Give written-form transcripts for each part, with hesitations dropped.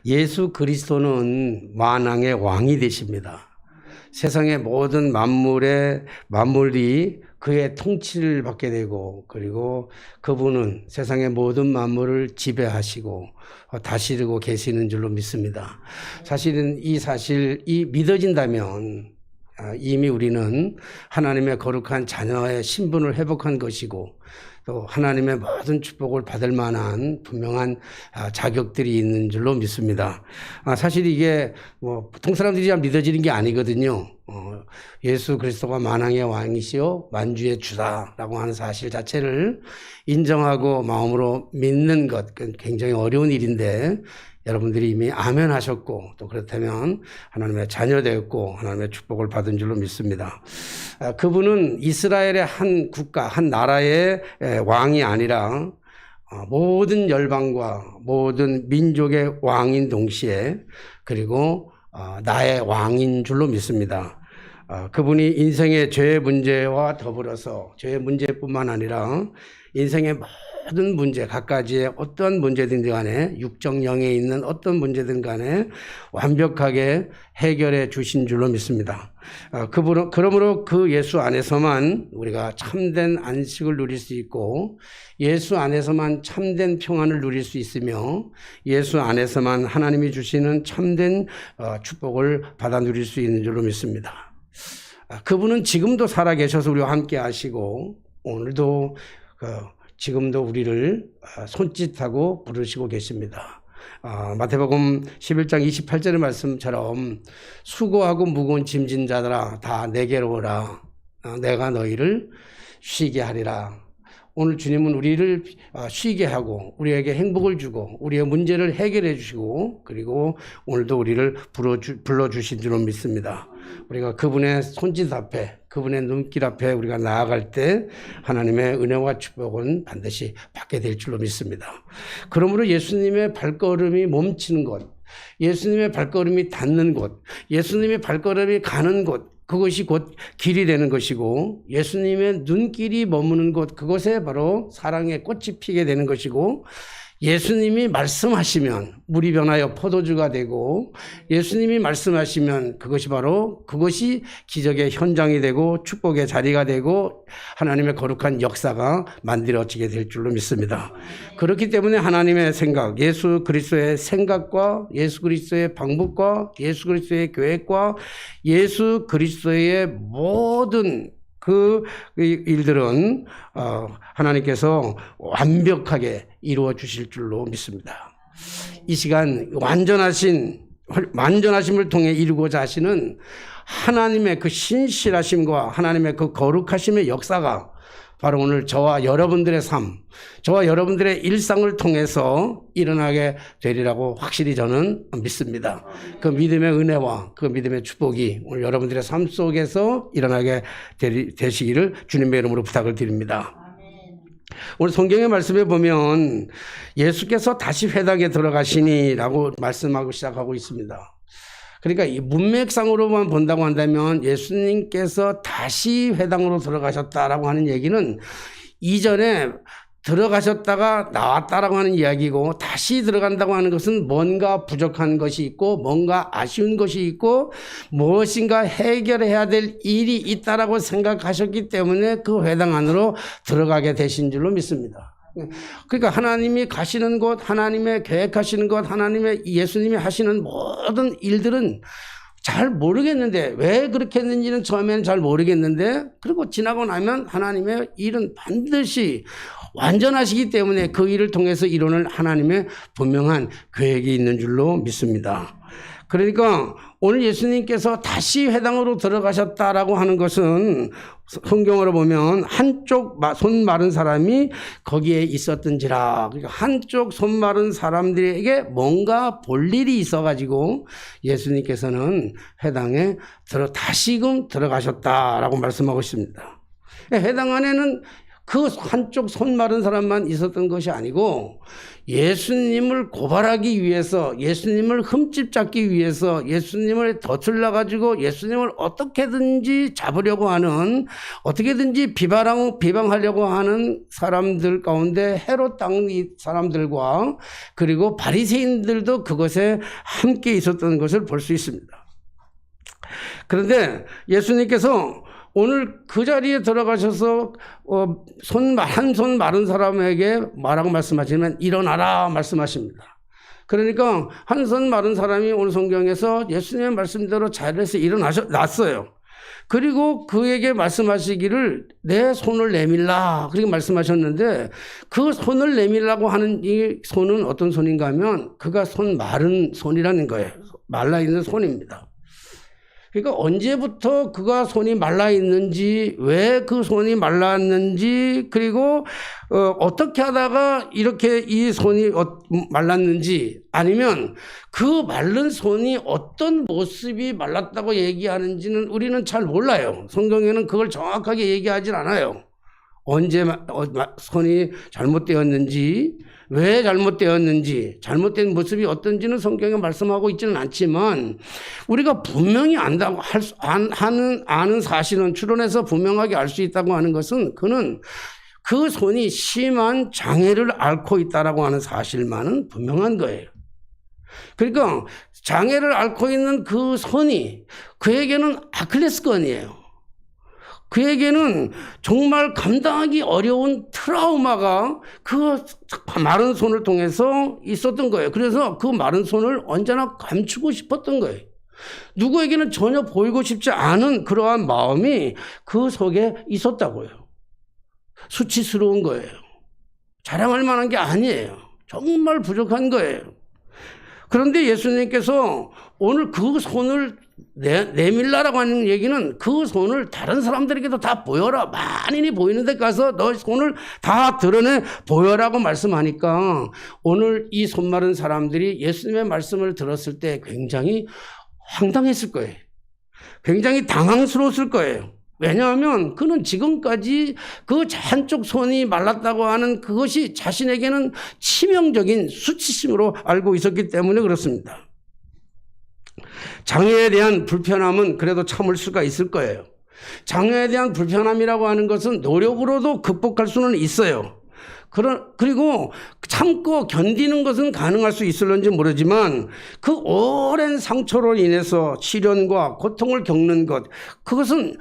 예수 그리스도는 만왕의 왕이 되십니다. 세상의 모든 만물이 그의 통치를 받게 되고, 그리고 그분은 세상의 모든 만물을 지배하시고 다스리고 계시는 줄로 믿습니다. 사실은 이 믿어진다면 이미 우리는 하나님의 거룩한 자녀의 신분을 회복한 것이고, 또 하나님의 모든 축복을 받을 만한 분명한 자격들이 있는 줄로 믿습니다. 사실 이게 보통 사람들이 잘 믿어지는 게 아니거든요. 예수 그리스도가 만왕의 왕이시요 만주의 주다라고 하는 사실 자체를 인정하고 마음으로 믿는 것, 그건 굉장히 어려운 일인데, 여러분들이 이미 아멘 하셨고, 또 그렇다면 하나님의 자녀 되었고 하나님의 축복을 받은 줄로 믿습니다. 그분은 이스라엘의 한 국가, 한 나라의 왕이 아니라 모든 열방과 모든 민족의 왕인 동시에, 그리고 나의 왕인 줄로 믿습니다. 그분이 인생의 죄의 문제와 더불어서 죄의 문제뿐만 아니라 인생의 모든 문제, 각가지의 어떤 문제든지 간에, 육정 영에 있는 어떤 문제든 간에 완벽하게 해결해 주신 줄로 믿습니다. 그러므로 그 예수 안에서만 우리가 참된 안식을 누릴 수 있고, 예수 안에서만 참된 평안을 누릴 수 있으며, 예수 안에서만 하나님이 주시는 참된 축복을 받아 누릴 수 있는 줄로 믿습니다. 그분은 지금도 살아계셔서 우리와 함께 하시고, 오늘도 지금도 우리를 손짓하고 부르시고 계십니다. 마태복음 11장 28절의 말씀처럼 수고하고 무거운 짐진 자들아 다 내게로 오라, 내가 너희를 쉬게 하리라. 오늘 주님은 우리를 쉬게 하고 우리에게 행복을 주고 우리의 문제를 해결해 주시고, 그리고 오늘도 우리를 불러주신 줄로 믿습니다. 우리가 그분의 손짓 앞에, 그분의 눈길 앞에 우리가 나아갈 때 하나님의 은혜와 축복은 반드시 받게 될 줄로 믿습니다. 그러므로 예수님의 발걸음이 멈추는 곳, 예수님의 발걸음이 닿는 곳, 예수님의 발걸음이 가는 곳, 그것이 곧 길이 되는 것이고, 예수님의 눈길이 머무는 곳, 그곳에 바로 사랑의 꽃이 피게 되는 것이고, 예수님이 말씀하시면 물이 변하여 포도주가 되고, 예수님이 말씀하시면 그것이 기적의 현장이 되고 축복의 자리가 되고 하나님의 거룩한 역사가 만들어지게 될 줄로 믿습니다. 그렇기 때문에 하나님의 생각, 예수 그리스도의 생각과 예수 그리스도의 방법과 예수 그리스도의 계획과 예수 그리스도의 모든 그 일들은 하나님께서 완벽하게 이루어 주실 줄로 믿습니다. 이 시간 완전하심을 통해 이루고자 하시는 하나님의 그 신실하심과 하나님의 그 거룩하심의 역사가 바로 오늘 저와 여러분들의 삶, 저와 여러분들의 일상을 통해서 일어나게 되리라고 확실히 저는 믿습니다. 그 믿음의 은혜와 그 믿음의 축복이 오늘 여러분들의 삶 속에서 일어나게 되시기를 주님의 이름으로 부탁을 드립니다. 오늘 성경의 말씀에 보면 예수께서 다시 회당에 들어가시니라고 말씀하고 시작하고 있습니다. 그러니까 이 문맥상으로만 본다고 한다면 예수님께서 다시 회당으로 들어가셨다라고 하는 얘기는 이전에 들어가셨다가 나왔다라고 하는 이야기고, 다시 들어간다고 하는 것은 뭔가 부족한 것이 있고 뭔가 아쉬운 것이 있고 무엇인가 해결해야 될 일이 있다라고 생각하셨기 때문에 그 회당 안으로 들어가게 되신 줄로 믿습니다. 그러니까 하나님이 가시는 곳, 하나님의 계획하시는 것, 하나님의 예수님이 하시는 모든 일들은 잘 모르겠는데, 왜 그렇게 했는지는 처음에는 잘 모르겠는데, 그리고 지나고 나면 하나님의 일은 반드시 완전하시기 때문에 그 일을 통해서 이루는 하나님의 분명한 계획이 있는 줄로 믿습니다. 그러니까 오늘 예수님께서 다시 회당으로 들어가셨다라고 하는 것은 성경으로 보면 한쪽 손 마른 사람이 거기에 있었던지라, 그러니까 한쪽 손 마른 사람들에게 뭔가 볼 일이 있어가지고 예수님께서는 회당에 다시금 들어가셨다라고 말씀하고 있습니다. 회당 안에는 그 한쪽 손 마른 사람만 있었던 것이 아니고 예수님을 고발하기 위해서, 예수님을 흠집 잡기 위해서, 예수님을 덫을 놔가지고 예수님을 어떻게든지 잡으려고 하는, 어떻게든지 비방하려고 하는 사람들 가운데 헤롯 당 사람들과 그리고 바리새인들도 그것에 함께 있었던 것을 볼 수 있습니다. 그런데 예수님께서 오늘 그 자리에 들어가셔서 한 손 마른 사람에게 뭐라고 말씀하시면 일어나라 말씀하십니다. 그러니까 한 손 마른 사람이 오늘 성경에서 예수님의 말씀대로 자리에서 일어났어요. 그리고 그에게 말씀하시기를 내 손을 내밀라 그렇게 말씀하셨는데, 그 손을 내밀라고 하는 이 손은 어떤 손인가 하면 그가 손 마른 손이라는 거예요. 말라있는 손입니다. 그러니까 언제부터 그가 손이 말라 있는지, 왜 그 손이 말랐는지, 그리고 어떻게 하다가 이렇게 이 손이 말랐는지, 아니면 그 마른 손이 어떤 모습이 말랐다고 얘기하는지는 우리는 잘 몰라요. 성경에는 그걸 정확하게 얘기하진 않아요. 언제 손이 잘못되었는지, 왜 잘못되었는지, 잘못된 모습이 어떤지는 성경에 말씀하고 있지는 않지만, 우리가 분명히 아는 사실은, 추론해서 분명하게 알 수 있다고 하는 것은, 그는 그 손이 심한 장애를 앓고 있다라고 하는 사실만은 분명한 거예요. 그러니까 장애를 앓고 있는 그 손이 그에게는 아킬레스건이에요. 그에게는 정말 감당하기 어려운 트라우마가 그 마른 손을 통해서 있었던 거예요. 그래서 그 마른 손을 언제나 감추고 싶었던 거예요. 누구에게는 전혀 보이고 싶지 않은 그러한 마음이 그 속에 있었다고요. 수치스러운 거예요. 자랑할 만한 게 아니에요. 정말 부족한 거예요. 그런데 예수님께서 오늘 그 손을 내밀라라고 하는 얘기는 그 손을 다른 사람들에게도 다 보여라. 만인이 보이는 데 가서 너 손을 다 드러내 보여라고 말씀하니까, 오늘 이 손 마른 사람들이 예수님의 말씀을 들었을 때 굉장히 황당했을 거예요. 굉장히 당황스러웠을 거예요. 왜냐하면 그는 지금까지 그 한쪽 손이 말랐다고 하는 그것이 자신에게는 치명적인 수치심으로 알고 있었기 때문에 그렇습니다. 장애에 대한 불편함은 그래도 참을 수가 있을 거예요. 장애에 대한 불편함이라고 하는 것은 노력으로도 극복할 수는 있어요. 그리고 참고 견디는 것은 가능할 수 있을런지 모르지만, 그 오랜 상처로 인해서 시련과 고통을 겪는 것, 그것은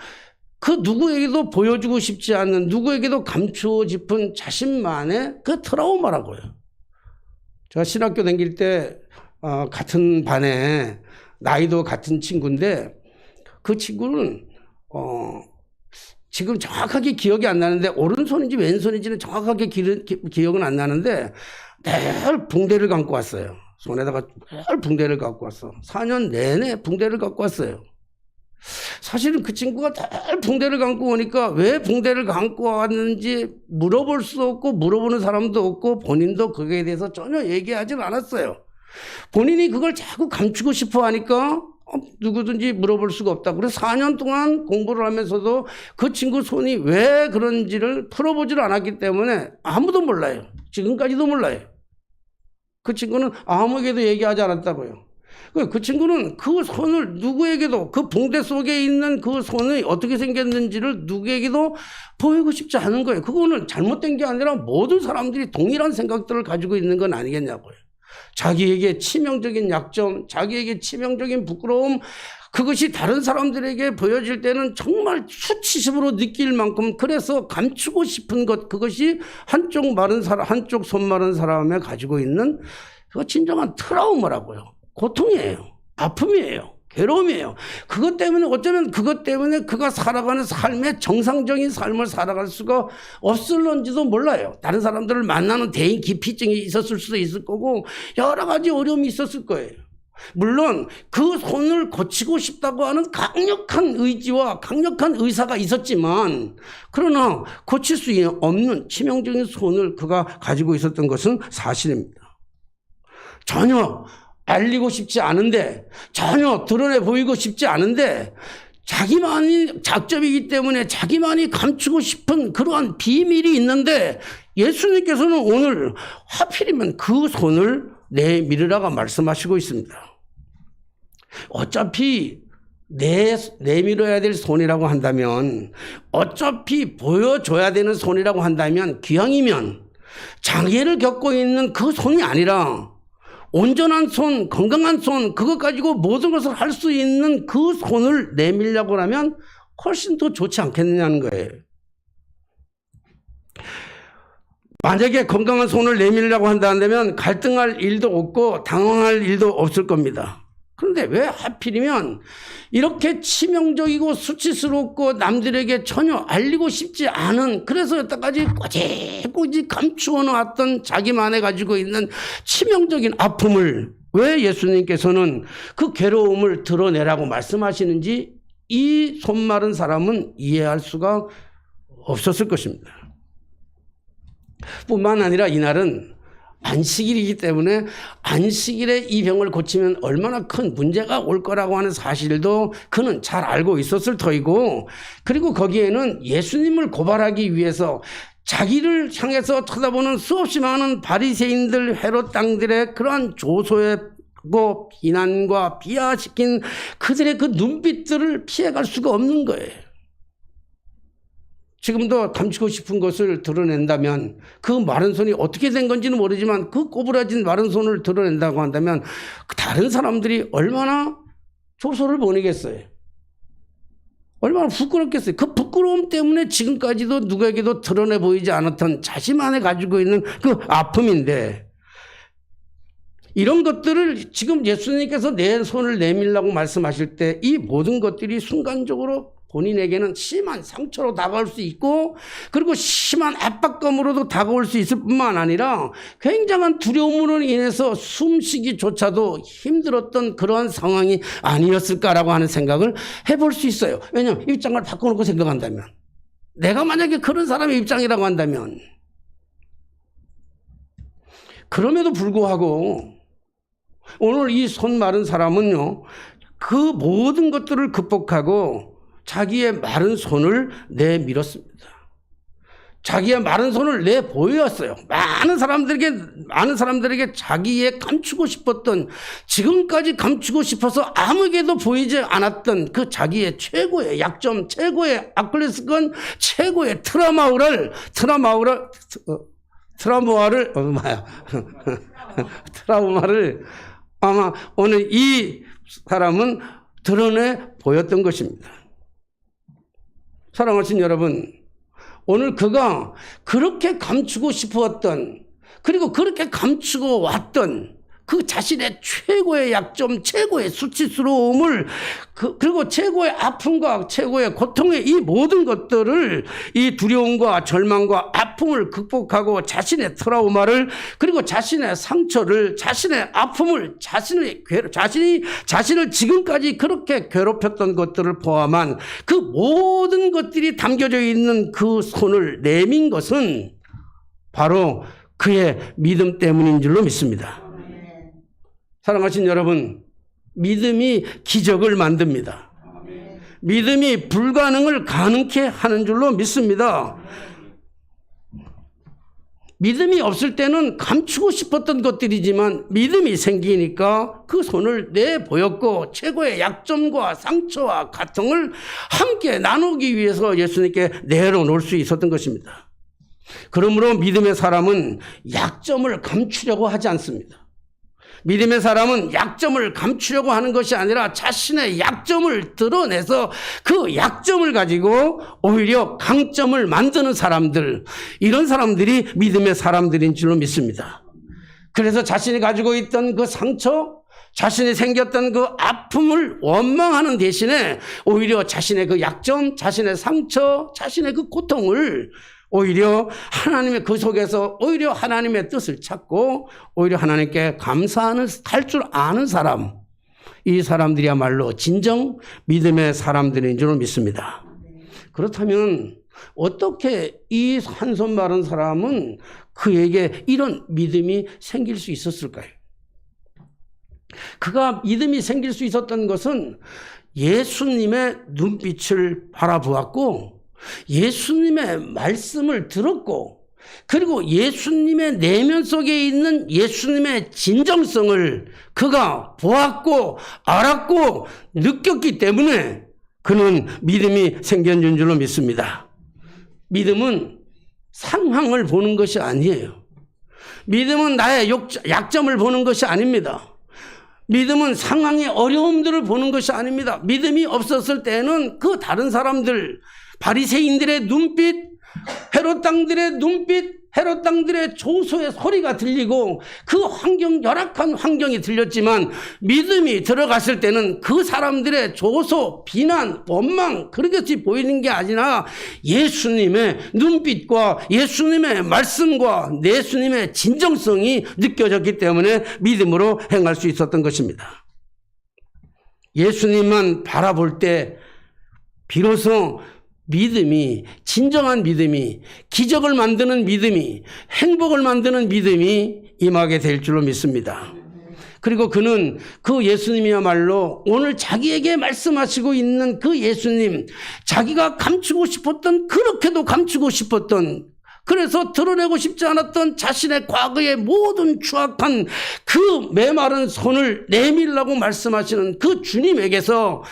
그 누구에게도 보여주고 싶지 않는, 누구에게도 감추고 싶은 자신만의 그 트라우마라고요. 제가 신학교 다닐 때 같은 반에 나이도 같은 친구인데, 그 친구는 지금 정확하게 기억이 안 나는데, 오른손인지 왼손인지는 정확하게 기억은 안 나는데, 늘 붕대를 감고 왔어요. 손에다가 늘 붕대를 감고 왔어. 4년 내내 붕대를 감고 왔어요. 사실은 그 친구가 늘 붕대를 감고 오니까 왜 붕대를 감고 왔는지 물어볼 수 없고 물어보는 사람도 없고, 본인도 그거에 대해서 전혀 얘기하지는 않았어요. 본인이 그걸 자꾸 감추고 싶어 하니까 누구든지 물어볼 수가 없다. 그래서 4년 동안 공부를 하면서도 그 친구 손이 왜 그런지를 풀어보질 않았기 때문에 아무도 몰라요. 지금까지도 몰라요. 그 친구는 아무에게도 얘기하지 않았다고요. 그 친구는 그 손을 누구에게도, 그 붕대 속에 있는 그 손이 어떻게 생겼는지를 누구에게도 보이고 싶지 않은 거예요. 그거는 잘못된 게 아니라 모든 사람들이 동일한 생각들을 가지고 있는 건 아니겠냐고요. 자기에게 치명적인 약점, 자기에게 치명적인 부끄러움, 그것이 다른 사람들에게 보여질 때는 정말 수치심으로 느낄 만큼, 그래서 감추고 싶은 것, 그것이 한쪽 손 마른 사람에 가지고 있는 그 진정한 트라우마라고요. 고통이에요. 아픔이에요. 괴로움이에요. 그것 때문에, 어쩌면 그것 때문에 그가 살아가는 삶의 정상적인 삶을 살아갈 수가 없을런지도 몰라요. 다른 사람들을 만나는 대인 기피증이 있었을 수도 있을 거고, 여러 가지 어려움이 있었을 거예요. 물론 그 손을 고치고 싶다고 하는 강력한 의지와 강력한 의사가 있었지만, 그러나 고칠 수 없는 치명적인 손을 그가 가지고 있었던 것은 사실입니다. 전혀 알리고 싶지 않은데, 전혀 드러내 보이고 싶지 않은데, 자기만이 작정이기 때문에 자기만이 감추고 싶은 그러한 비밀이 있는데 예수님께서는 오늘 하필이면 그 손을 내밀으라고 말씀하시고 있습니다. 어차피 내밀어야 될 손이라고 한다면, 어차피 보여줘야 되는 손이라고 한다면, 기왕이면 장애를 겪고 있는 그 손이 아니라 온전한 손, 건강한 손, 그것 가지고 모든 것을 할 수 있는 그 손을 내밀려고 하면 훨씬 더 좋지 않겠느냐는 거예요. 만약에 건강한 손을 내밀려고 한다면 갈등할 일도 없고 당황할 일도 없을 겁니다. 그런데 왜 하필이면 이렇게 치명적이고 수치스럽고 남들에게 전혀 알리고 싶지 않은, 그래서 여태까지 꼬집꼬집 감추어 놓았던 자기만에 가지고 있는 치명적인 아픔을 왜 예수님께서는 그 괴로움을 드러내라고 말씀하시는지 이 손 마른 사람은 이해할 수가 없었을 것입니다. 뿐만 아니라 이날은 안식일이기 때문에 안식일에 이 병을 고치면 얼마나 큰 문제가 올 거라고 하는 사실도 그는 잘 알고 있었을 터이고, 그리고 거기에는 예수님을 고발하기 위해서 자기를 향해서 쳐다보는 수없이 많은 바리새인들, 헤롯 당들의 그러한 조소했고 비난과 비하시킨 그들의 그 눈빛들을 피해갈 수가 없는 거예요. 지금도 감추고 싶은 것을 드러낸다면, 그 마른 손이 어떻게 된 건지는 모르지만 그 꼬부라진 마른 손을 드러낸다고 한다면 다른 사람들이 얼마나 조소를 보내겠어요. 얼마나 부끄럽겠어요. 그 부끄러움 때문에 지금까지도 누구에게도 드러내 보이지 않았던 자신 안에 가지고 있는 그 아픔인데, 이런 것들을 지금 예수님께서 내 손을 내밀라고 말씀하실 때 이 모든 것들이 순간적으로 본인에게는 심한 상처로 다가올 수 있고, 그리고 심한 압박감으로도 다가올 수 있을 뿐만 아니라 굉장한 두려움으로 인해서 숨쉬기조차도 힘들었던 그러한 상황이 아니었을까라고 하는 생각을 해볼 수 있어요. 왜냐하면 입장을 바꿔놓고 생각한다면, 내가 만약에 그런 사람의 입장이라고 한다면, 그럼에도 불구하고 오늘 이 손 마른 사람은요, 그 모든 것들을 극복하고 자기의 마른 손을 내밀었습니다. 자기의 마른 손을 내보였어요. 많은 사람들에게 자기의 감추고 싶었던, 지금까지 감추고 싶어서 아무에게도 보이지 않았던 그 자기의 최고의 약점, 최고의 아킬레스건, 최고의 트라우마를 아마 오늘 이 사람은 드러내 보였던 것입니다. 사랑하신 여러분, 오늘 그가 그렇게 감추고 싶었던, 그리고 그렇게 감추고 왔던 그 자신의 최고의 약점, 최고의 수치스러움을, 그리고 최고의 아픔과 최고의 고통의 이 모든 것들을, 이 두려움과 절망과 아픔을 극복하고 자신의 트라우마를, 그리고 자신의 상처를, 자신의 아픔을, 자신을 지금까지 그렇게 괴롭혔던 것들을 포함한 그 모든 것들이 담겨져 있는 그 손을 내민 것은 바로 그의 믿음 때문인 줄로 믿습니다. 사랑하신 여러분, 믿음이 기적을 만듭니다. 믿음이 불가능을 가능케 하는 줄로 믿습니다. 믿음이 없을 때는 감추고 싶었던 것들이지만 믿음이 생기니까 그 손을 내보였고 최고의 약점과 상처와 고통을 함께 나누기 위해서 예수님께 내려놓을 수 있었던 것입니다. 그러므로 믿음의 사람은 약점을 감추려고 하지 않습니다. 믿음의 사람은 약점을 감추려고 하는 것이 아니라 자신의 약점을 드러내서 그 약점을 가지고 오히려 강점을 만드는 사람들, 이런 사람들이 믿음의 사람들인 줄로 믿습니다. 그래서 자신이 가지고 있던 그 상처, 자신이 생겼던 그 아픔을 원망하는 대신에 오히려 자신의 그 약점, 자신의 상처, 자신의 그 고통을 오히려 하나님의 그 속에서 오히려 하나님의 뜻을 찾고 오히려 하나님께 감사하는, 할 줄 아는 사람, 이 사람들이야말로 진정 믿음의 사람들인 줄 믿습니다. 그렇다면 어떻게 이 한 손 마른 사람은 그에게 이런 믿음이 생길 수 있었을까요? 그가 믿음이 생길 수 있었던 것은 예수님의 눈빛을 바라보았고 예수님의 말씀을 들었고 그리고 예수님의 내면 속에 있는 예수님의 진정성을 그가 보았고 알았고 느꼈기 때문에 그는 믿음이 생겨진 줄로 믿습니다. 믿음은 상황을 보는 것이 아니에요. 믿음은 나의 약점을 보는 것이 아닙니다. 믿음은 상황의 어려움들을 보는 것이 아닙니다. 믿음이 없었을 때는 그 다른 사람들, 바리새인들의 눈빛, 헤롯 당들의 눈빛, 헤롯 당들의 조소의 소리가 들리고 그 열악한 환경이 들렸지만 믿음이 들어갔을 때는 그 사람들의 조소, 비난, 원망 그런 것이 보이는 게 아니라 예수님의 눈빛과 예수님의 말씀과 예수님의 진정성이 느껴졌기 때문에 믿음으로 행할 수 있었던 것입니다. 예수님만 바라볼 때 비로소 믿음이, 진정한 믿음이, 기적을 만드는 믿음이, 행복을 만드는 믿음이 임하게 될 줄로 믿습니다. 그리고 그는 그 예수님이야말로 오늘 자기에게 말씀하시고 있는 그 예수님, 자기가 감추고 싶었던, 그렇게도 감추고 싶었던, 그래서 드러내고 싶지 않았던 자신의 과거의 모든 추악한 그 메마른 손을 내밀라고 말씀하시는 그 주님에게서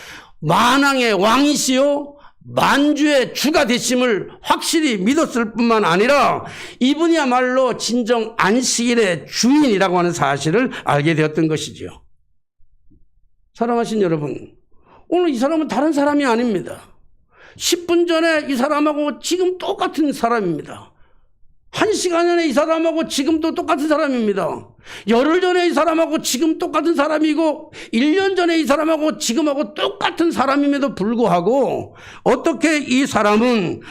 만왕의 왕이시요 만주의 주가 되심을 확실히 믿었을 뿐만 아니라 이분이야말로 진정 안식일의 주인이라고 하는 사실을 알게 되었던 것이지요. 사랑하신 여러분, 오늘 이 사람은 다른 사람이 아닙니다. 10분 전에 이 사람하고 지금 똑같은 사람입니다. 1시간 전에 이 사람하고 지금도 똑같은 사람입니다. 열흘 전에 이 사람하고 지금 똑같은 사람이고 1년 전에 이 사람하고 지금하고 똑같은 사람임에도 불구하고 어떻게 이 사람은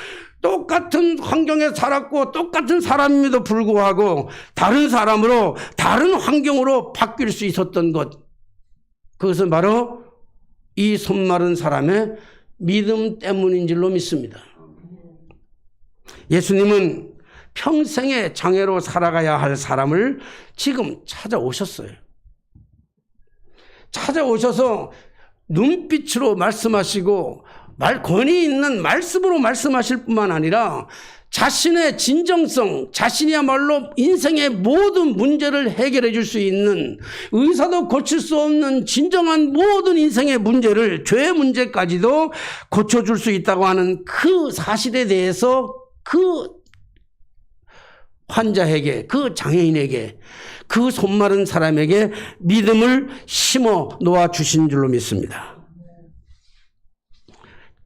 똑같은 환경에 살았고 똑같은 사람임에도 불구하고 다른 사람으로 다른 환경으로 바뀔 수 있었던 것, 그것은 바로 이 손마른 사람의 믿음 때문인 줄로 믿습니다. 예수님은 평생의 장애로 살아가야 할 사람을 지금 찾아오셨어요. 찾아오셔서 눈빛으로 말씀하시고 권위 있는 말씀으로 말씀하실 뿐만 아니라 자신의 진정성, 자신이야말로 인생의 모든 문제를 해결해 줄 수 있는, 의사도 고칠 수 없는 진정한 모든 인생의 문제를, 죄의 문제까지도 고쳐줄 수 있다고 하는 그 사실에 대해서 그 환자에게, 그 장애인에게, 그 손마른 사람에게 믿음을 심어 놓아 주신 줄로 믿습니다.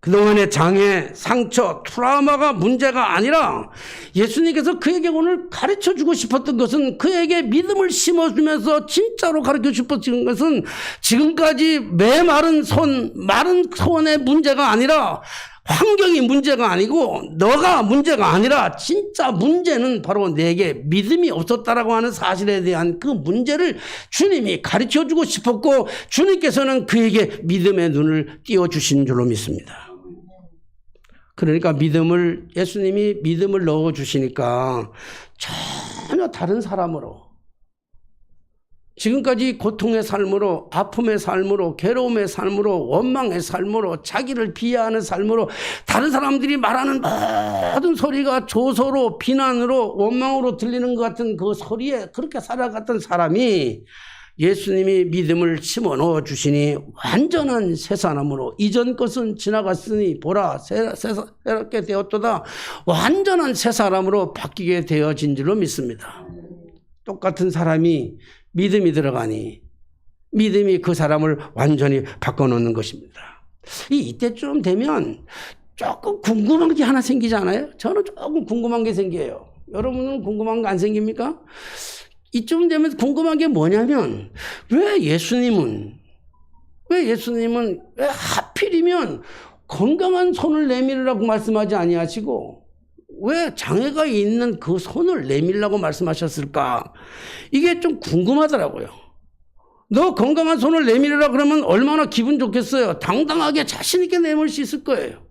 그동안의 장애, 상처, 트라우마가 문제가 아니라 예수님께서 그에게 오늘 가르쳐 주고 싶었던 것은, 그에게 믿음을 심어주면서 진짜로 가르쳐 싶었던 것은 지금까지 메마른 손, 마른 손의 문제가 아니라, 환경이 문제가 아니고 너가 문제가 아니라 진짜 문제는 바로 내게 믿음이 없었다라고 하는 사실에 대한 그 문제를 주님이 가르쳐주고 싶었고, 주님께서는 그에게 믿음의 눈을 띄워주신 줄로 믿습니다. 그러니까 예수님이 믿음을 넣어주시니까 전혀 다른 사람으로, 지금까지 고통의 삶으로, 아픔의 삶으로, 괴로움의 삶으로, 원망의 삶으로, 자기를 비하하는 삶으로, 다른 사람들이 말하는 모든 소리가 조소로, 비난으로, 원망으로 들리는 것 같은 그 소리에 그렇게 살아갔던 사람이 예수님이 믿음을 심어 넣어 주시니 완전한 새 사람으로, 이전 것은 지나갔으니 보라 새롭게 되었도다, 완전한 새 사람으로 바뀌게 되어진 줄로 믿습니다. 똑같은 사람이 믿음이 들어가니 믿음이 그 사람을 완전히 바꿔놓는 것입니다. 이때쯤 되면 조금 궁금한 게 하나 생기잖아요. 저는 조금 궁금한 게 생겨요. 여러분은 궁금한 거 안 생깁니까? 이쯤 되면 궁금한 게 뭐냐면, 왜 예수님은 왜 하필이면 건강한 손을 내밀으라고 말씀하지 아니하시고 왜 장애가 있는 그 손을 내밀라고 말씀하셨을까? 이게 좀 궁금하더라고요. 너 건강한 손을 내밀으라 그러면 얼마나 기분 좋겠어요. 당당하게 자신 있게 내밀 수 있을 거예요.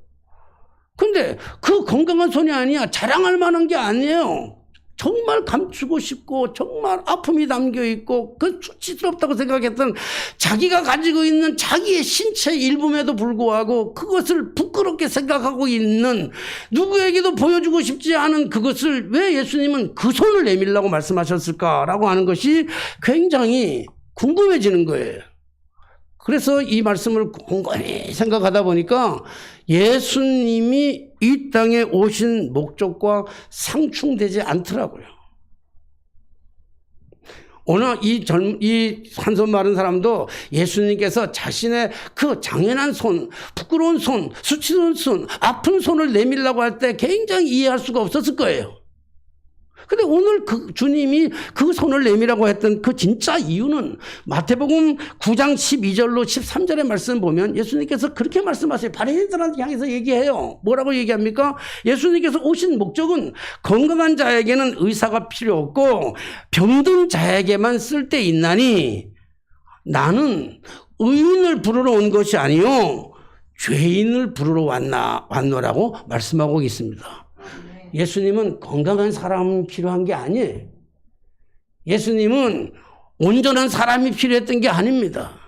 근데 그 건강한 손이 아니야. 자랑할 만한 게 아니에요. 정말 감추고 싶고 정말 아픔이 담겨 있고 그 수치스럽다고 생각했던 자기가 가지고 있는 자기의 신체 일부에도 불구하고 그것을 부끄럽게 생각하고 있는 누구에게도 보여주고 싶지 않은 그것을 왜 예수님은 그 손을 내밀라고 말씀하셨을까라고 하는 것이 굉장히 궁금해지는 거예요. 그래서 이 말씀을 곰곰이 생각하다 보니까 예수님이 이 땅에 오신 목적과 상충되지 않더라고요. 오늘 이 한 손 마른 사람도 예수님께서 자신의 그 장연한 손, 부끄러운 손, 수치스러운 손, 아픈 손을 내밀라고 할 때 굉장히 이해할 수가 없었을 거예요. 근데 오늘 그 주님이 그 손을 내밀라고 했던 그 진짜 이유는 마태복음 9장 12절로 13절의 말씀을 보면 예수님께서 그렇게 말씀하세요. 바리새인들한테 향해서 얘기해요. 뭐라고 얘기합니까? 예수님께서 오신 목적은 건강한 자에게는 의사가 필요 없고 병든 자에게만 쓸데있나니 나는 의인을 부르러 온 것이 아니요 죄인을 부르러 왔노라고 말씀하고 있습니다. 예수님은 건강한 사람이 필요한 게 아니에요. 예수님은 온전한 사람이 필요했던 게 아닙니다.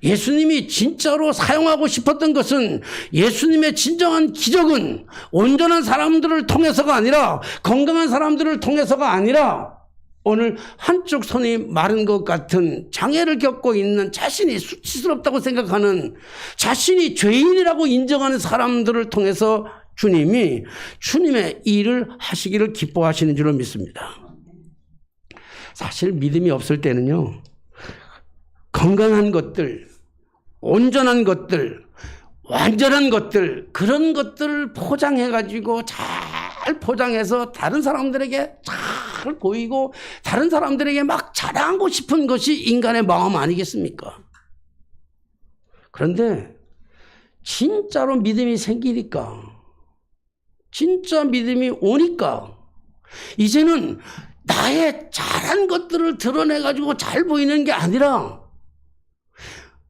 예수님이 진짜로 사용하고 싶었던 것은 예수님의 진정한 기적은 온전한 사람들을 통해서가 아니라 건강한 사람들을 통해서가 아니라 오늘 한쪽 손이 마른 것 같은 장애를 겪고 있는 자신이 수치스럽다고 생각하는 자신이 죄인이라고 인정하는 사람들을 통해서 주님이 주님의 일을 하시기를 기뻐하시는 줄로 믿습니다. 사실 믿음이 없을 때는요, 건강한 것들, 온전한 것들, 완전한 것들, 그런 것들을 포장해가지고 잘 포장해서 다른 사람들에게 잘 보이고 다른 사람들에게 막 자랑하고 싶은 것이 인간의 마음 아니겠습니까? 그런데 진짜로 믿음이 생기니까 진짜 믿음이 오니까 이제는 나의 잘한 것들을 드러내가지고 잘 보이는 게 아니라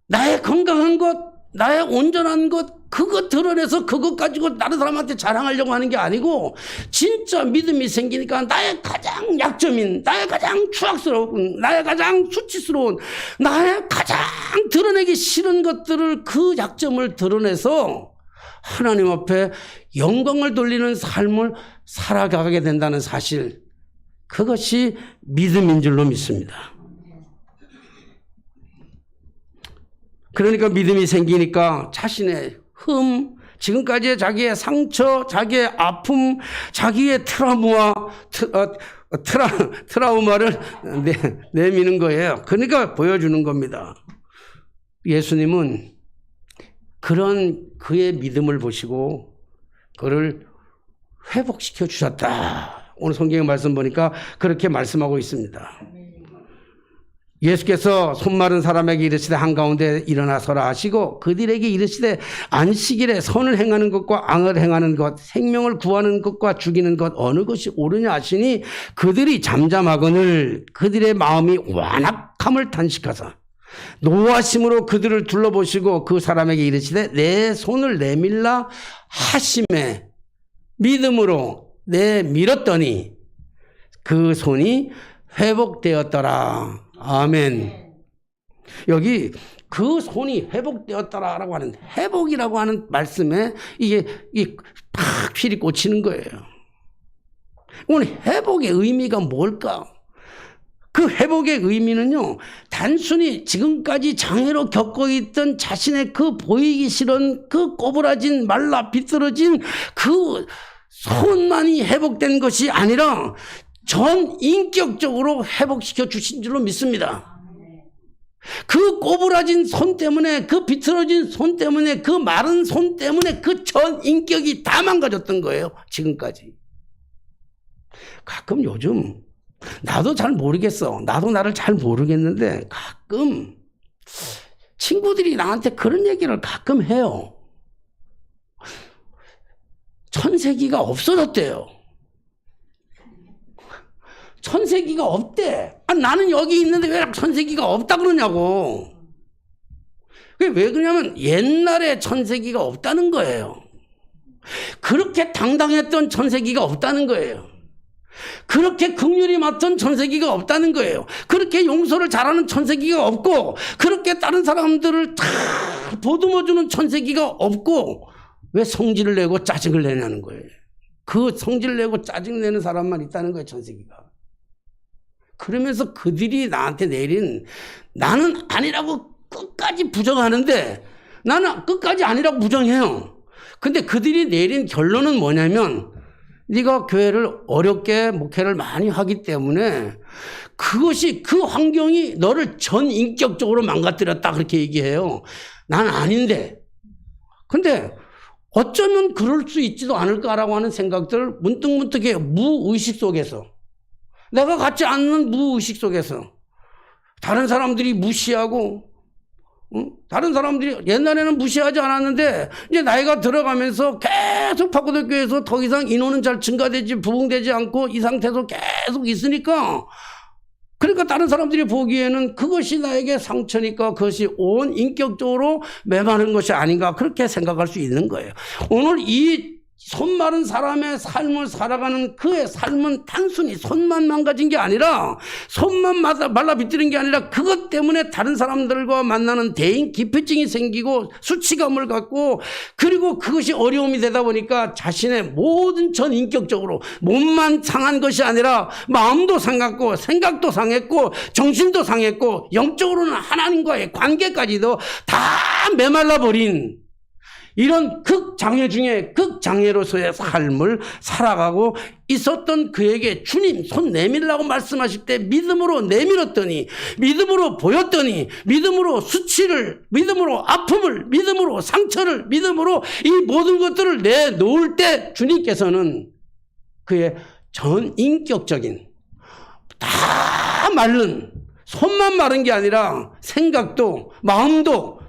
나의 건강한 것, 나의 온전한 것 그거 드러내서 그것 가지고 다른 사람한테 자랑하려고 하는 게 아니고 진짜 믿음이 생기니까 나의 가장 약점인, 나의 가장 추악스러운, 나의 가장 수치스러운, 나의 가장 드러내기 싫은 것들을 그 약점을 드러내서 하나님 앞에 영광을 돌리는 삶을 살아가게 된다는 사실, 그것이 믿음인 줄로 믿습니다. 그러니까 믿음이 생기니까 자신의 지금까지의 자기의 상처, 자기의 아픔, 자기의 트라우마를 내미는 거예요. 그러니까 보여주는 겁니다. 예수님은 그런 그의 믿음을 보시고 그를 회복시켜 주셨다. 오늘 성경의 말씀 보니까 그렇게 말씀하고 있습니다. 예수께서 손 마른 사람에게 이르시되 한가운데 일어나서라 하시고 그들에게 이르시되 안식일에 선을 행하는 것과 악을 행하는 것, 생명을 구하는 것과 죽이는 것 어느 것이 옳으냐 하시니 그들이 잠잠하거늘 그들의 마음이 완악함을 탄식하사 노하심으로 그들을 둘러보시고 그 사람에게 이르시되 내 손을 내밀라 하심에 믿음으로 내밀었더니 그 손이 회복되었더라. 아멘. 여기 그 손이 회복되었더라라고 하는 회복이라고 하는 말씀에 이게 팍 필이 꽂히는 거예요. 오늘 회복의 의미가 뭘까? 그 회복의 의미는요, 단순히 지금까지 장애로 겪고 있던 자신의 그 보이기 싫은 그 꼬부라진 말라 비뚤어진 그 손만이 회복된 것이 아니라 전 인격적으로 회복시켜 주신 줄로 믿습니다. 그 꼬부라진 손 때문에, 그 비틀어진 손 때문에, 그 마른 손 때문에 그 전 인격이 다 망가졌던 거예요. 지금까지. 가끔 요즘 나도 잘 모르겠어. 나도 나를 잘 모르겠는데 가끔 친구들이 나한테 그런 얘기를 가끔 해요. 천세기가 없어졌대요. 천세기가 없대. 나는 여기 있는데 왜 천세기가 없다 그러냐고. 왜 그러냐면 옛날에 천세기가 없다는 거예요. 그렇게 당당했던 천세기가 없다는 거예요. 그렇게 긍휼이 많던 천세기가 없다는 거예요. 그렇게 용서를 잘하는 천세기가 없고, 그렇게 다른 사람들을 다 보듬어주는 천세기가 없고, 왜 성질을 내고 짜증을 내냐는 거예요. 그 성질 내고 짜증 내는 사람만 있다는 거예요, 천세기가. 그러면서 그들이 나한테 내린, 나는 아니라고 끝까지 부정하는데, 나는 끝까지 아니라고 부정해요. 근데 그들이 내린 결론은 뭐냐면, 네가 교회를 어렵게 목회를 많이 하기 때문에 그것이, 그 환경이 너를 전인격적으로 망가뜨렸다, 그렇게 얘기해요. 난 아닌데. 근데 어쩌면 그럴 수 있지도 않을까라고 하는 생각들을 문득문득해요. 무의식 속에서. 내가 갖지 않는 무의식 속에서. 다른 사람들이 무시하고, 다른 사람들이 옛날에는 무시하지 않았는데 이제 나이가 들어가면서 계속 파고들교회에서 더 이상 인원은 잘 증가되지, 부흥되지 않고 이 상태에서 계속 있으니까, 그러니까 다른 사람들이 보기에는 그것이 나에게 상처니까 그것이 온 인격적으로 메마른 것이 아닌가, 그렇게 생각할 수 있는 거예요. 오늘 이 손 마른 사람의 삶을 살아가는 그의 삶은 단순히 손만 망가진 게 아니라, 손만 말라 비틀린 게 아니라, 그것 때문에 다른 사람들과 만나는 대인 기피증이 생기고 수치감을 갖고, 그리고 그것이 어려움이 되다 보니까 자신의 모든 전 인격적으로 몸만 상한 것이 아니라 마음도 상했고 생각도 상했고 정신도 상했고 영적으로는 하나님과의 관계까지도 다 메말라 버린 이런 극장애 중에 극장애로서의 삶을 살아가고 있었던 그에게 주님 손 내밀라고 말씀하실 때 믿음으로 내밀었더니, 믿음으로 보였더니, 믿음으로 수치를, 믿음으로 아픔을, 믿음으로 상처를, 믿음으로 이 모든 것들을 내놓을 때 주님께서는 그의 전인격적인, 다 마른, 손만 마른 게 아니라 생각도 마음도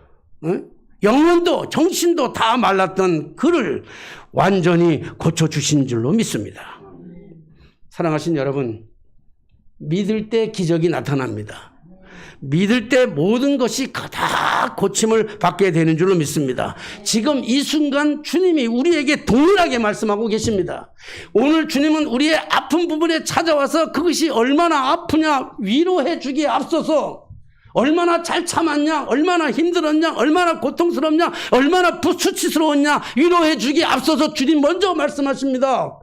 영혼도 정신도 다 말랐던 그를 완전히 고쳐주신 줄로 믿습니다. 사랑하신 여러분, 믿을 때 기적이 나타납니다. 믿을 때 모든 것이 다 고침을 받게 되는 줄로 믿습니다. 지금 이 순간 주님이 우리에게 동일하게 말씀하고 계십니다. 오늘 주님은 우리의 아픈 부분에 찾아와서 그것이 얼마나 아프냐 위로해 주기에 앞서서, 얼마나 잘 참았냐, 얼마나 힘들었냐, 얼마나 고통스럽냐, 얼마나 수치스러웠냐 위로해 주기에 앞서서 주님 먼저 말씀하십니다.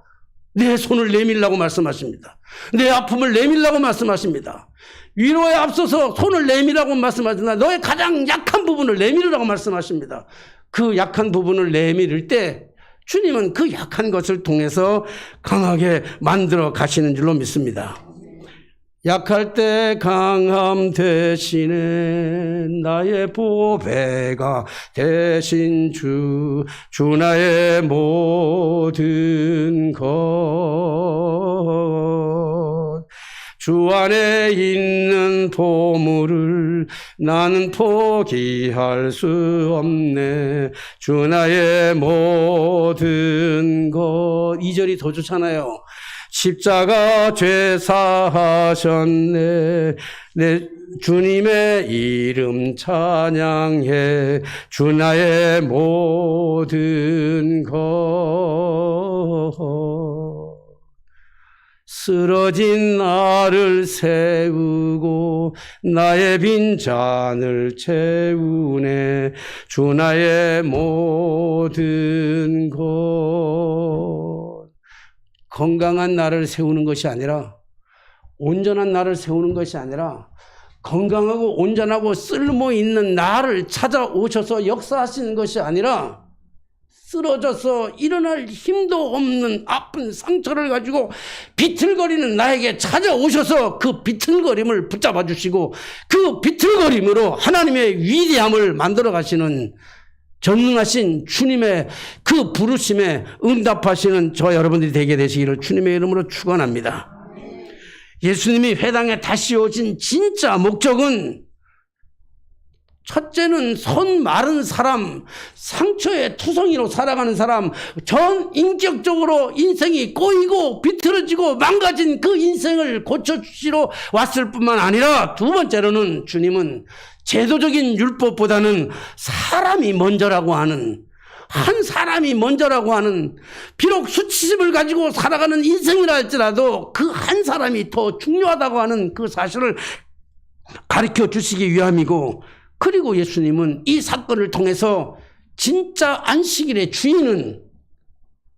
내 손을 내밀라고 말씀하십니다. 내 아픔을 내밀라고 말씀하십니다. 위로에 앞서서 손을 내밀라고 말씀하십니다. 너의 가장 약한 부분을 내밀으라고 말씀하십니다. 그 약한 부분을 내밀을 때 주님은 그 약한 것을 통해서 강하게 만들어 가시는 줄로 믿습니다. 약할 때 강함 대신에 나의 보배가 되신 주 나의 모든 것, 주 안에 있는 보물을 나는 포기할 수 없네. 주 나의 모든 것. 2절이 더 좋잖아요. 십자가 죄 사하셨네. 내 주님의 이름 찬양해. 주 나의 모든 것. 쓰러진 나를 세우고 나의 빈잔을 채우네. 주 나의 모든 것. 건강한 나를 세우는 것이 아니라, 온전한 나를 세우는 것이 아니라, 건강하고 온전하고 쓸모 있는 나를 찾아오셔서 역사하시는 것이 아니라, 쓰러져서 일어날 힘도 없는 아픈 상처를 가지고 비틀거리는 나에게 찾아오셔서 그 비틀거림을 붙잡아 주시고 그 비틀거림으로 하나님의 위대함을 만들어 가시는 전능하신 주님의 그 부르심에 응답하시는 저 여러분들이 되게 되시기를 주님의 이름으로 축원합니다. 예수님이 회당에 다시 오신 진짜 목적은, 첫째는 손 마른 사람, 상처의 투성이로 살아가는 사람, 전 인격적으로 인생이 꼬이고 비틀어지고 망가진 그 인생을 고쳐주시러 왔을 뿐만 아니라, 두 번째로는 주님은 제도적인 율법보다는 사람이 먼저라고 하는, 한 사람이 먼저라고 하는, 비록 수치심을 가지고 살아가는 인생이라 할지라도 그 한 사람이 더 중요하다고 하는 그 사실을 가르쳐 주시기 위함이고, 그리고 예수님은 이 사건을 통해서 진짜 안식일의 주인은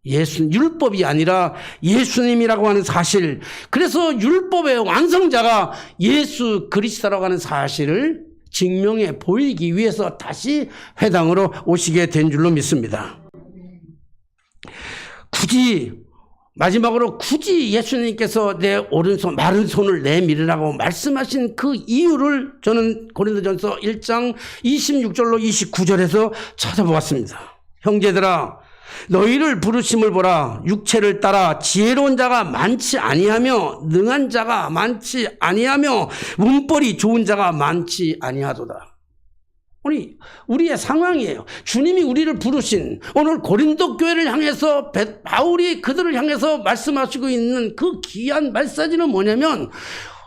율법이 아니라 예수님이라고 하는 사실, 그래서 율법의 완성자가 예수 그리스도라고 하는 사실을 증명해 보이기 위해서 다시 회당으로 오시게 된 줄로 믿습니다. 마지막으로 굳이 예수님께서 내 오른손, 마른 손을 내밀으라고 말씀하신 그 이유를 저는 고린도전서 1장 26절로 29절에서 찾아보았습니다. 형제들아, 너희를 부르심을 보라. 육체를 따라 지혜로운 자가 많지 아니하며 능한 자가 많지 아니하며 문벌이 좋은 자가 많지 아니하도다. 우리의 상황이에요. 주님이 우리를 부르신, 오늘 고린도 교회를 향해서 바울이 그들을 향해서 말씀하시고 있는 그 귀한 메시지는 뭐냐면,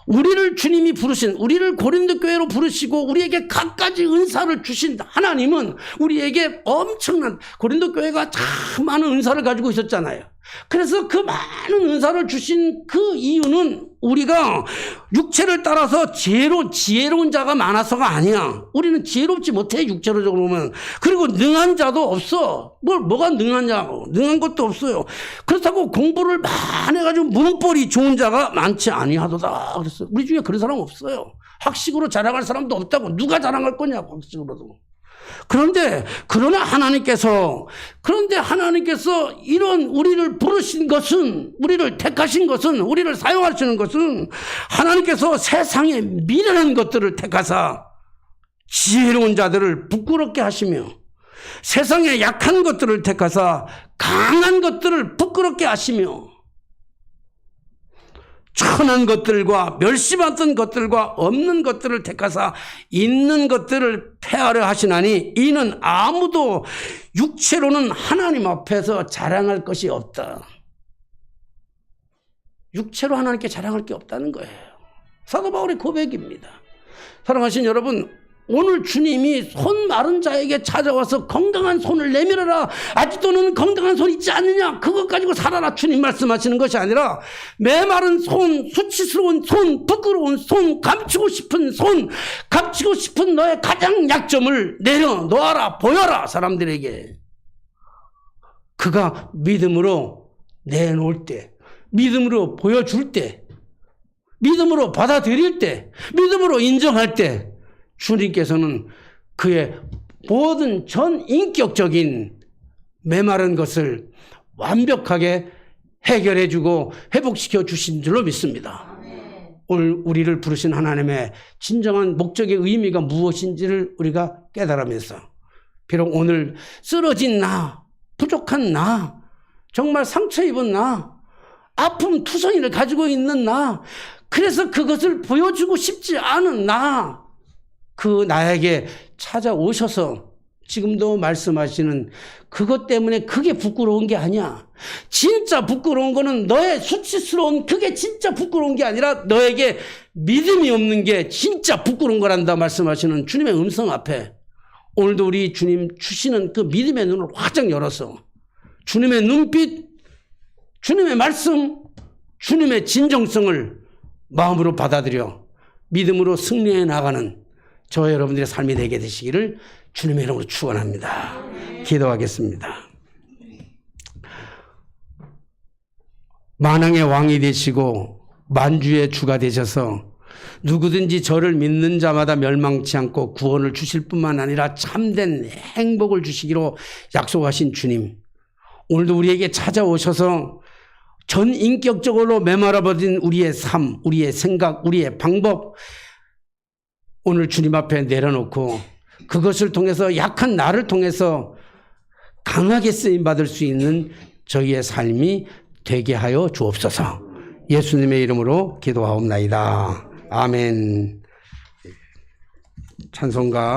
우리를 주님이 부르신, 우리를 고린도 교회로 부르시고 우리에게 갖가지 은사를 주신 하나님은 우리에게 엄청난, 고린도 교회가 참 많은 은사를 가지고 있었잖아요. 그래서 그 많은 은사를 주신 그 이유는 우리가 육체를 따라서 지혜로운 자가 많아서가 아니야. 우리는 지혜롭지 못해, 육체적으로 보면. 그리고 능한 자도 없어. 뭐가 능하냐고. 능한 것도 없어요. 그렇다고 공부를 많이 해가지고 문벌이 좋은 자가 많지 아니하도다. 그랬어요. 우리 중에 그런 사람 없어요. 학식으로 자랑할 사람도 없다고. 누가 자랑할 거냐고, 학식으로도. 그러나 하나님께서 이런 우리를 부르신 것은, 우리를 택하신 것은, 우리를 사용하시는 것은, 하나님께서 세상의 미련한 것들을 택하사 지혜로운 자들을 부끄럽게 하시며, 세상의 약한 것들을 택하사 강한 것들을 부끄럽게 하시며, 천한 것들과 멸시받던 것들과 없는 것들을 택하사 있는 것들을 폐하려 하시나니, 이는 아무도 육체로는 하나님 앞에서 자랑할 것이 없다. 육체로 하나님께 자랑할 게 없다는 거예요. 사도 바울의 고백입니다. 사랑하신 여러분, 오늘 주님이 손 마른 자에게 찾아와서 건강한 손을 내밀어라. 아직도 너는 건강한 손 있지 않느냐? 그것 가지고 살아라. 주님 말씀하시는 것이 아니라, 메마른 손, 수치스러운 손, 부끄러운 손, 감추고 싶은 너의 가장 약점을 내려놓아라. 보여라, 사람들에게. 그가 믿음으로 내놓을 때, 믿음으로 보여줄 때, 믿음으로 받아들일 때, 믿음으로 인정할 때, 주님께서는 그의 모든 전 인격적인 메마른 것을 완벽하게 해결해주고 회복시켜 주신 줄로 믿습니다. 오늘 우리를 부르신 하나님의 진정한 목적의 의미가 무엇인지를 우리가 깨달으면서, 비록 오늘 쓰러진 나, 부족한 나, 정말 상처 입은 나, 아픔 투성이를 가지고 있는 나, 그래서 그것을 보여주고 싶지 않은 나, 그 나에게 찾아오셔서 지금도 말씀하시는 그것 때문에 그게 부끄러운 게 아니야. 진짜 부끄러운 거는 너의 수치스러운 그게 진짜 부끄러운 게 아니라 너에게 믿음이 없는 게 진짜 부끄러운 거란다 말씀하시는 주님의 음성 앞에, 오늘도 우리 주님 주시는 그 믿음의 눈을 활짝 열어서 주님의 눈빛, 주님의 말씀, 주님의 진정성을 마음으로 받아들여 믿음으로 승리해 나가는 저와 여러분들의 삶이 되게 되시기를 주님의 이름으로 축원합니다. 기도하겠습니다. 만왕의 왕이 되시고 만주의 주가 되셔서 누구든지 저를 믿는 자마다 멸망치 않고 구원을 주실 뿐만 아니라 참된 행복을 주시기로 약속하신 주님, 오늘도 우리에게 찾아오셔서 전 인격적으로 메말아버린 우리의 삶, 우리의 생각, 우리의 방법, 오늘 주님 앞에 내려놓고 그것을 통해서 약한 나를 통해서 강하게 쓰임받을 수 있는 저희의 삶이 되게 하여 주옵소서. 예수님의 이름으로 기도하옵나이다. 아멘. 찬송가